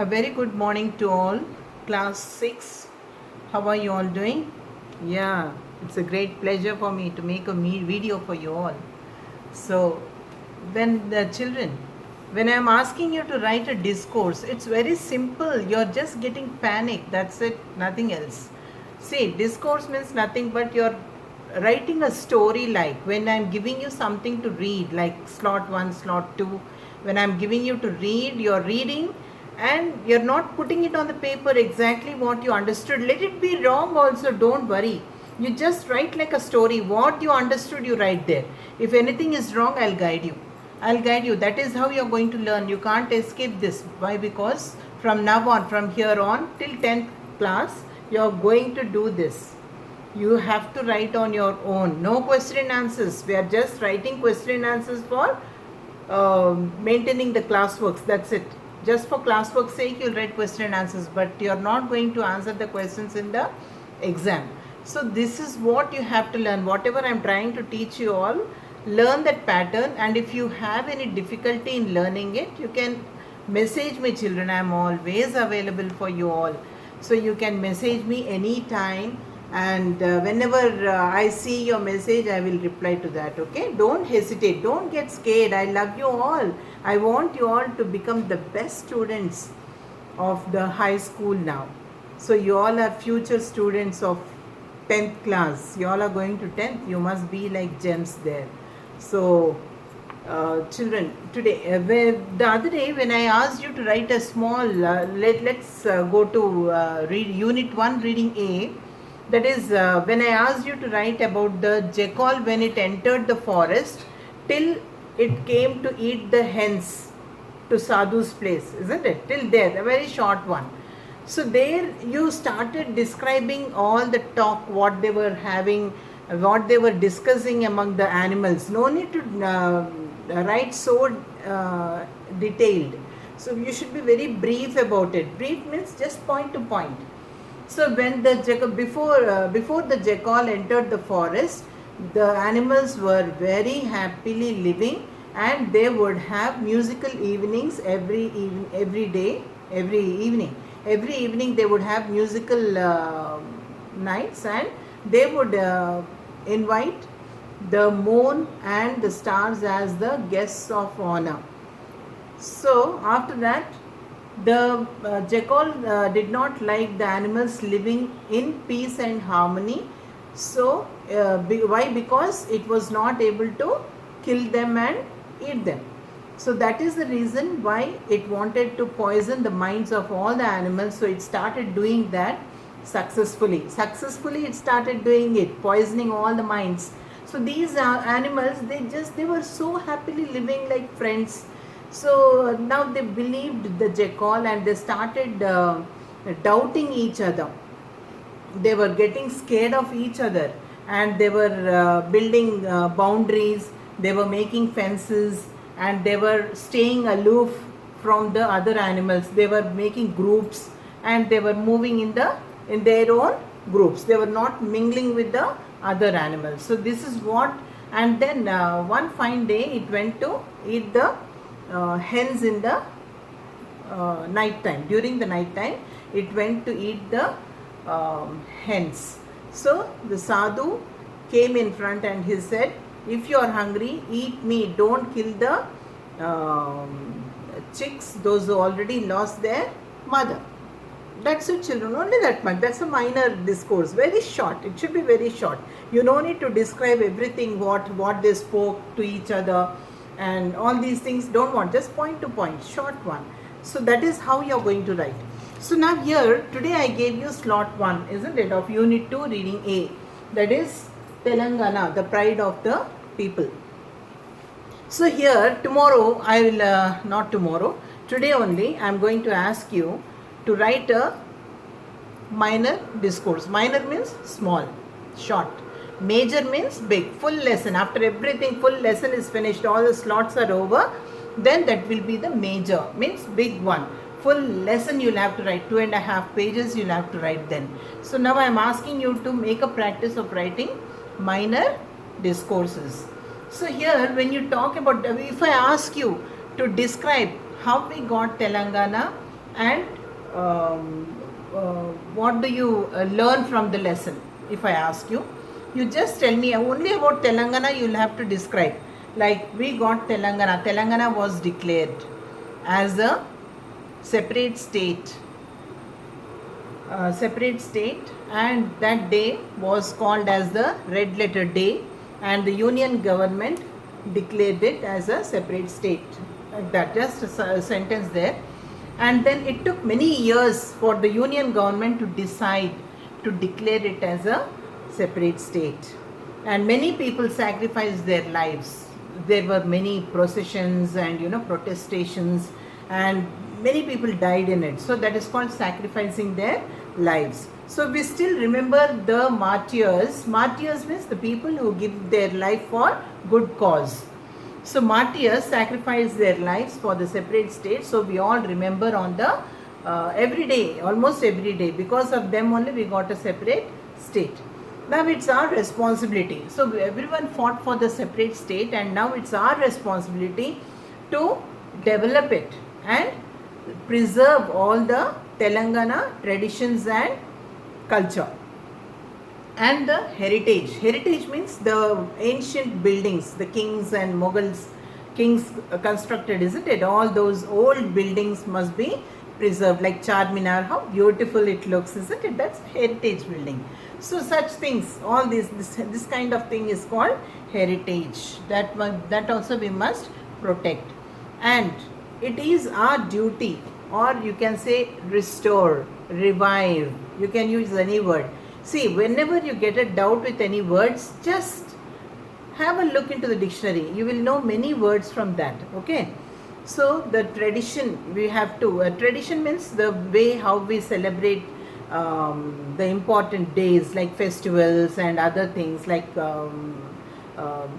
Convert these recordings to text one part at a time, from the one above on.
A very good morning to all. Class 6. How are you all doing? Yeah, it's a great pleasure for me to make a video for you all. So, when the children, when I'm asking you to write a discourse, it's very simple. You're just getting panic. That's it, nothing else. See, discourse means nothing but you're writing a story. Like when I'm giving you something to read, like slot 1, slot 2, when I'm giving you to read, you're reading and you're not putting it on the paper exactly what you understood. Let it be wrong also, don't worry. You just write like a story. What you understood, you write there. If anything is wrong, I'll guide you. That is how you're going to learn. You can't escape this. Why? Because from now on, from here on till 10th class, you're going to do this. You have to write on your own. No question and answers. We are just writing question and answers for maintaining the classworks. That's it. Just for classwork's sake, you'll write question and answers, but you're not going to answer the questions in the exam. So this is what you have to learn. Whatever I'm trying to teach you all, learn that pattern. And if you have any difficulty in learning it, you can message me, children. I'm always available for you all. So you can message me anytime, and whenever I see your message, I will reply to that. Okay, don't hesitate, don't get scared. I love you all. I want you all to become the best students of the high school now. So you all are future students of 10th class. You all are going to 10th. You must be like gems there. So children, today the other day when I asked you to write a small let's go to read unit 1 reading A. That is when I asked you to write about the jackal when it entered the forest till it came to eat the hens to Sadhu's place, isn't it? Till there, a very short one. So there you started describing all the talk, what they were having, what they were discussing among the animals. No need to write so detailed. So you should be very brief about it. Brief means just point to point. So when the jackal, before the jackal entered the forest, the animals were very happily living, and they would have musical evenings every day, every evening. Every evening they would have musical nights, and they would invite the moon and the stars as the guests of honor. So after that, the jackal did not like the animals living in peace and harmony. So why? Because it was not able to kill them and eat them. So that is the reason why it wanted to poison the minds of all the animals. So it started doing that successfully. It started doing it, poisoning all the minds. So these animals, they were so happily living like friends. So now they believed the jackal, and they started doubting each other. They were getting scared of each other, and they were building boundaries. They were making fences, and they were staying aloof from the other animals. They were making groups, and they were moving in their own groups. They were not mingling with the other animals. So this is what. And then one fine day, it went to eat the hens in the night time. During the night time, it went to eat the hens. So the sadhu came in front, and he said, if you are hungry, eat me. Don't kill the chicks, those who already lost their mother. That's it, children. Only that much. That's a minor discourse. Very short. It should be very short. You don't need to describe everything, what they spoke to each other and all these things. Don't want. Just point to point. Short one. So that is how you are going to write. So now here, today I gave you slot 1, isn't it, of unit 2 reading A. That is Telangana, the pride of the people. So here, tomorrow, I will, not tomorrow, today only, I am going to ask you to write a minor discourse. Minor means small, short. Major means big, full lesson. After everything, full lesson is finished, all the slots are over, then that will be the major, means big one. Full lesson you'll have to write, 2.5 pages you'll have to write then. So now I am asking you to make a practice of writing minor discourses. So here, when you talk about, if I ask you to describe how we got Telangana and what do you learn from the lesson? If I ask you, you just tell me only about Telangana. You'll have to describe. Like we got Telangana. Telangana was declared as a separate state. And that day was called as the red letter day, and the union government declared it as a separate state. Like that, just a sentence there. And then it took many years for the union government to decide to declare it as a separate state, and many people sacrificed their lives. There were many processions and protestations, and many people died in it. So that is called sacrificing their lives. So we still remember the martyrs. Martyrs means the people who give their life for good cause. So martyrs sacrificed their lives for the separate state. So we all remember on the every day, almost every day. Because of them only we got a separate state. Now it's our responsibility. So everyone fought for the separate state, and now it's our responsibility to develop it and preserve all the Telangana traditions and culture and the heritage. Heritage means the ancient buildings, the kings and Mughals, kings constructed, isn't it? All those old buildings must be preserved, like Charminar, how beautiful it looks, isn't it? That's heritage building. So such things, all this kind of thing is called heritage. That also we must protect, and it is our duty, or you can say restore, revive. You can use any word. See, whenever you get a doubt with any words, just have a look into the dictionary. You will know many words from that. Okay. So the tradition we have to. Tradition means the way how we celebrate the important days, like festivals and other things, like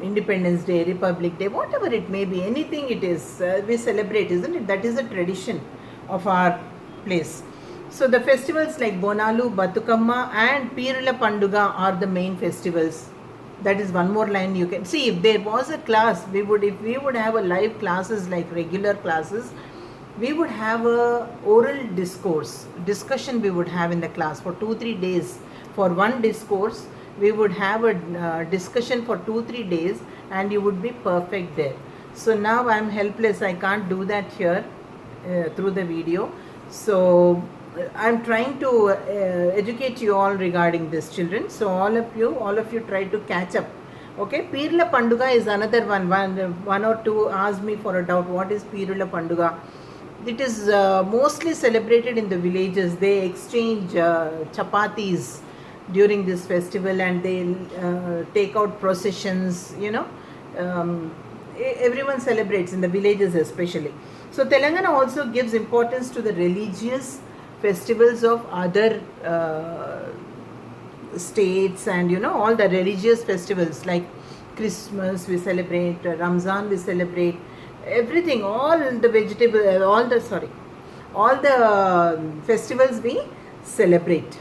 Independence Day, Republic Day, whatever it may be, anything it is, we celebrate, isn't it? That is a tradition of our place. So the festivals like Bonalu, Batukamma and Pirula Panduga are the main festivals. That is one more line you can see. If there was a class, if we would have a live classes like regular classes, we would have a oral discussion we would have in the class for 2-3 days. For one discourse, we would have a discussion for 2-3 days, and you would be perfect there. So now I am helpless. I can't do that here through the video. So I am trying to educate you all regarding this, children. So all of you try to catch up. Okay, Pirula Panduga is another one. One or two asked me for a doubt. What is Pirula Panduga? It is mostly celebrated in the villages. They exchange chapatis during this festival, and they take out processions. Everyone celebrates in the villages especially. So Telangana also gives importance to the religious festivals of other states, and all the religious festivals like Christmas we celebrate, Ramzan we celebrate, everything, all the festivals we celebrate.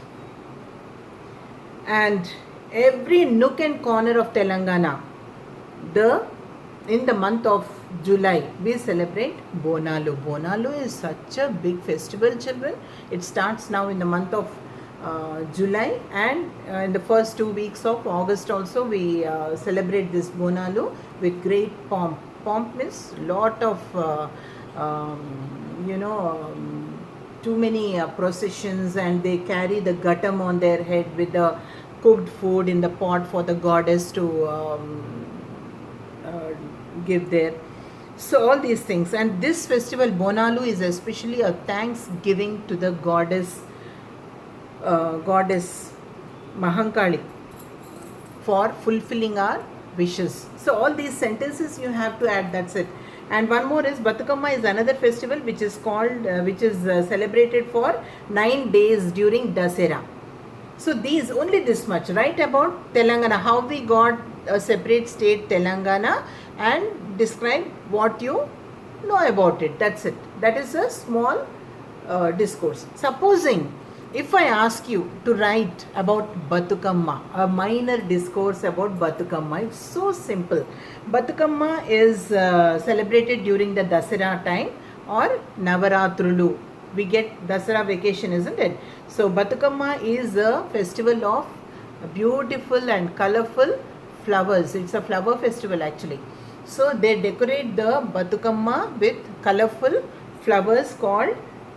And every nook and corner of Telangana, in the month of July, we celebrate Bonalu. Bonalu is such a big festival, children. It starts now in the month of July, and in the first 2 weeks of August also we celebrate this Bonalu with great pomp. Pomp means lot of too many processions, and they carry the guttam on their head with the cooked food in the pot for the goddess to give there. So all these things, and this festival Bonalu is especially a thanksgiving to the goddess Mahankali for fulfilling our wishes. So all these sentences you have to add, that's it. And one more is Batukamma is another festival which is called celebrated for 9 days during Dasera. So these, only this much, right, about Telangana, how we got a separate state Telangana, and describe what you know about it. That's it. That is a small discourse. Supposing if I ask you to write about Batukamma, a minor discourse about Batukamma, it's so simple. Batukamma is celebrated during the Dasera time or Navaratrulu. we get Dasara vacation, isn't it? So Batukamma is a festival of beautiful and colorful flowers. It's a flower festival actually. So they decorate the Batukamma with colorful flowers called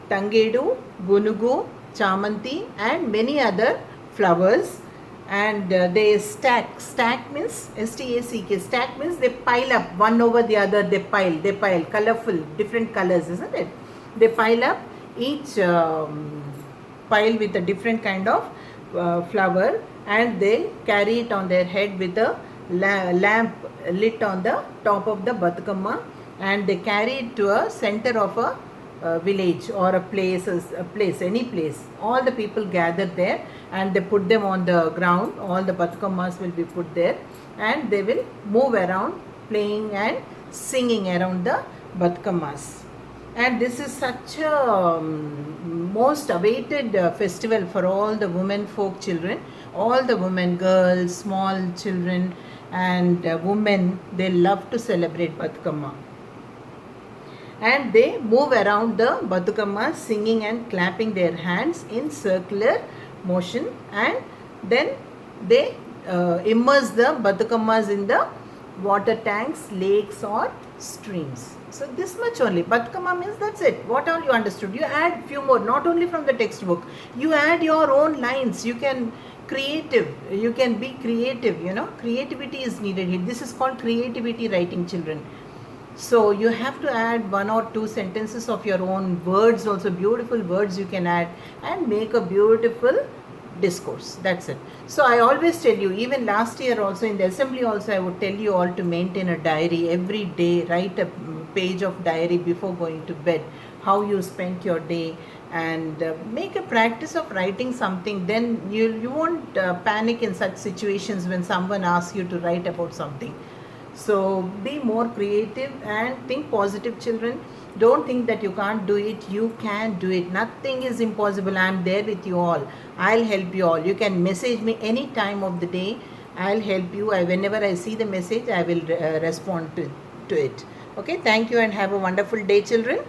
Tangedu, Gunugu, Chamanti and many other flowers. And they stack means stack, stack means they pile up one over the other, they pile colorful, different colors, isn't it? They pile up each pile with a different kind of flower, and they carry it on their head with a lamp lit on the top of the Batukamma, and they carry it to a center of a village or a place, any place. All the people gather there and they put them on the ground. All the Batukammas will be put there and they will move around playing and singing around the Batukammas. And this is such a most awaited festival for all the women folk children. All the women, girls, small children and women, they love to celebrate Batukamma. And they move around the Batukamma singing and clapping their hands in circular motion, and then they immerse the Batukammas in the water tanks, lakes or streams. So this much only. Batukamma means that's it. What all you understood? You add few more, not only from the textbook. You add your own lines. You can you can be creative, creativity is needed here. This is called creativity writing, children. So you have to add 1 or 2 sentences of your own, words also, beautiful words you can add and make a beautiful discourse. That's it. So I always tell you, even last year also in the assembly also, I would tell you all to maintain a diary every day. Write a page of diary before going to bed, how you spent your day, and make a practice of writing something. Then you won't panic in such situations when someone asks you to write about something. So be more creative and think positive, children. Don't think that you can't do it. You can do it. Nothing is impossible. I'm there with you all. I'll help you all. You can message me any time of the day. I'll help you. Whenever I see the message, I will respond to it. Okay, thank you and have a wonderful day, children.